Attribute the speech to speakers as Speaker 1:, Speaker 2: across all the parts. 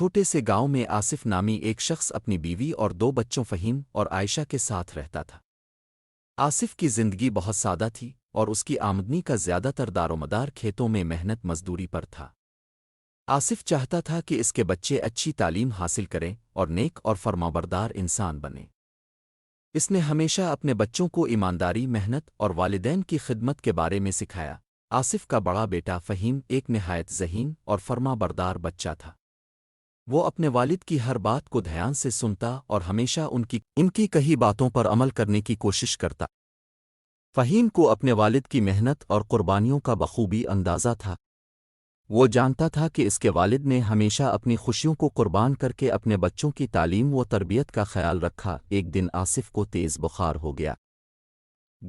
Speaker 1: چھوٹے سے گاؤں میں آصف نامی ایک شخص اپنی بیوی اور دو بچوں فہیم اور عائشہ کے ساتھ رہتا تھا۔ آصف کی زندگی بہت سادہ تھی اور اس کی آمدنی کا زیادہ تر دارومدار کھیتوں میں محنت مزدوری پر تھا۔ آصف چاہتا تھا کہ اس کے بچے اچھی تعلیم حاصل کریں اور نیک اور فرمانبردار انسان بنیں۔ اس نے ہمیشہ اپنے بچوں کو ایمانداری، محنت اور والدین کی خدمت کے بارے میں سکھایا۔ آصف کا بڑا بیٹا فہیم ایک نہایت ذہین اور فرمانبردار بچہ تھا۔ وہ اپنے والد کی ہر بات کو دھیان سے سنتا اور ہمیشہ ان کی کہی باتوں پر عمل کرنے کی کوشش کرتا۔ فہیم کو اپنے والد کی محنت اور قربانیوں کا بخوبی اندازہ تھا۔ وہ جانتا تھا کہ اس کے والد نے ہمیشہ اپنی خوشیوں کو قربان کر کے اپنے بچوں کی تعلیم و تربیت کا خیال رکھا۔ ایک دن آصف کو تیز بخار ہو گیا۔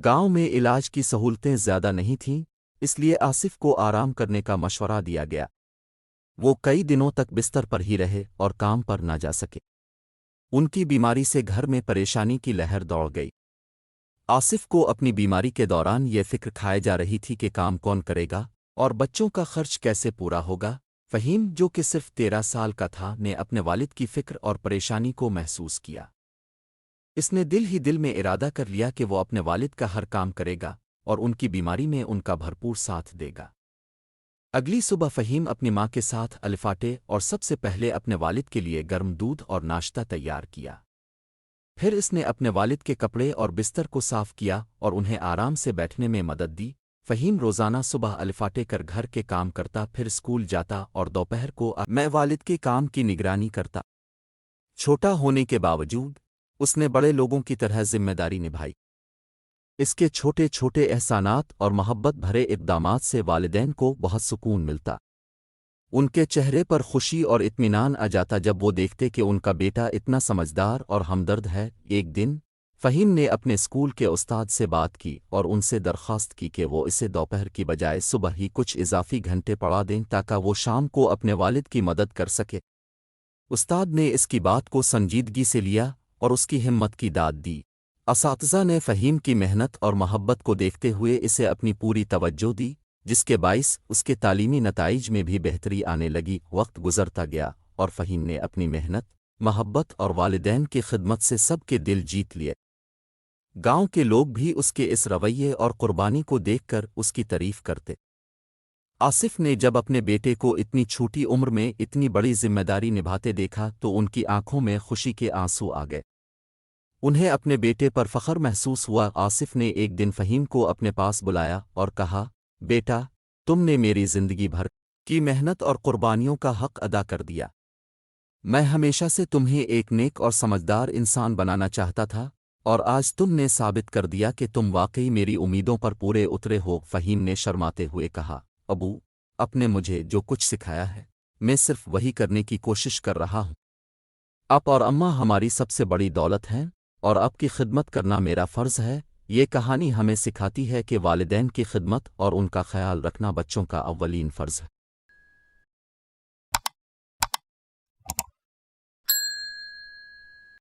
Speaker 1: گاؤں میں علاج کی سہولتیں زیادہ نہیں تھیں، اس لیے آصف کو آرام کرنے کا مشورہ دیا گیا۔ وہ کئی دنوں تک بستر پر ہی رہے اور کام پر نہ جا سکے۔ ان کی بیماری سے گھر میں پریشانی کی لہر دوڑ گئی۔ آصف کو اپنی بیماری کے دوران یہ فکر کھائے جا رہی تھی کہ کام کون کرے گا اور بچوں کا خرچ کیسے پورا ہوگا۔ فہیم، جو کہ صرف 13 سال کا تھا، نے اپنے والد کی فکر اور پریشانی کو محسوس کیا۔ اس نے دل ہی دل میں ارادہ کر لیا کہ وہ اپنے والد کا ہر کام کرے گا اور ان کی بیماری میں ان کا بھرپور ساتھ دے گا۔ اگلی صبح فہیم اپنی ماں کے ساتھ الفاٹے اور سب سے پہلے اپنے والد کے لیے گرم دودھ اور ناشتہ تیار کیا۔ پھر اس نے اپنے والد کے کپڑے اور بستر کو صاف کیا اور انہیں آرام سے بیٹھنے میں مدد دی۔ فہیم روزانہ صبح الفاٹے کر گھر کے کام کرتا، پھر اسکول جاتا اور دوپہر کو میں والد کے کام کی نگرانی کرتا۔ چھوٹا ہونے کے باوجود اس نے بڑے لوگوں کی طرح ذمہ داری نبھائی۔ اس کے چھوٹے چھوٹے احسانات اور محبت بھرے اقدامات سے والدین کو بہت سکون ملتا۔ ان کے چہرے پر خوشی اور اطمینان آ جاتا جب وہ دیکھتے کہ ان کا بیٹا اتنا سمجھدار اور ہمدرد ہے۔ ایک دن فہیم نے اپنے اسکول کے استاد سے بات کی اور ان سے درخواست کی کہ وہ اسے دوپہر کی بجائے صبح ہی کچھ اضافی گھنٹے پڑھا دیں تاکہ وہ شام کو اپنے والد کی مدد کر سکے۔ استاد نے اس کی بات کو سنجیدگی سے لیا اور اس کی ہمت کی داد دی۔ اساتذہ نے فہیم کی محنت اور محبت کو دیکھتے ہوئے اسے اپنی پوری توجہ دی، جس کے باعث اس کے تعلیمی نتائج میں بھی بہتری آنے لگی۔ وقت گزرتا گیا اور فہیم نے اپنی محنت، محبت اور والدین کی خدمت سے سب کے دل جیت لیے۔ گاؤں کے لوگ بھی اس کے اس رویے اور قربانی کو دیکھ کر اس کی تعریف کرتے۔ آصف نے جب اپنے بیٹے کو اتنی چھوٹی عمر میں اتنی بڑی ذمہ داری نبھاتے دیکھا تو ان کی آنکھوں میں خوشی کے آنسو آ گئے۔ انہیں اپنے بیٹے پر فخر محسوس ہوا۔ آصف نے ایک دن فہیم کو اپنے پاس بلایا اور کہا، بیٹا، تم نے میری زندگی بھر کی محنت اور قربانیوں کا حق ادا کر دیا۔ میں ہمیشہ سے تمہیں ایک نیک اور سمجھدار انسان بنانا چاہتا تھا اور آج تم نے ثابت کر دیا کہ تم واقعی میری امیدوں پر پورے اترے ہو۔ فہیم نے شرماتے ہوئے کہا، ابو، آپ نے مجھے جو کچھ سکھایا ہے میں صرف وہی کرنے کی کوشش کر رہا ہوں۔ آپ اور اماں ہماری سب سے بڑی دولت ہیں اور آپ کی خدمت کرنا میرا فرض ہے۔ یہ کہانی ہمیں سکھاتی ہے کہ والدین کی خدمت اور ان کا خیال رکھنا بچوں کا اولین فرض ہے۔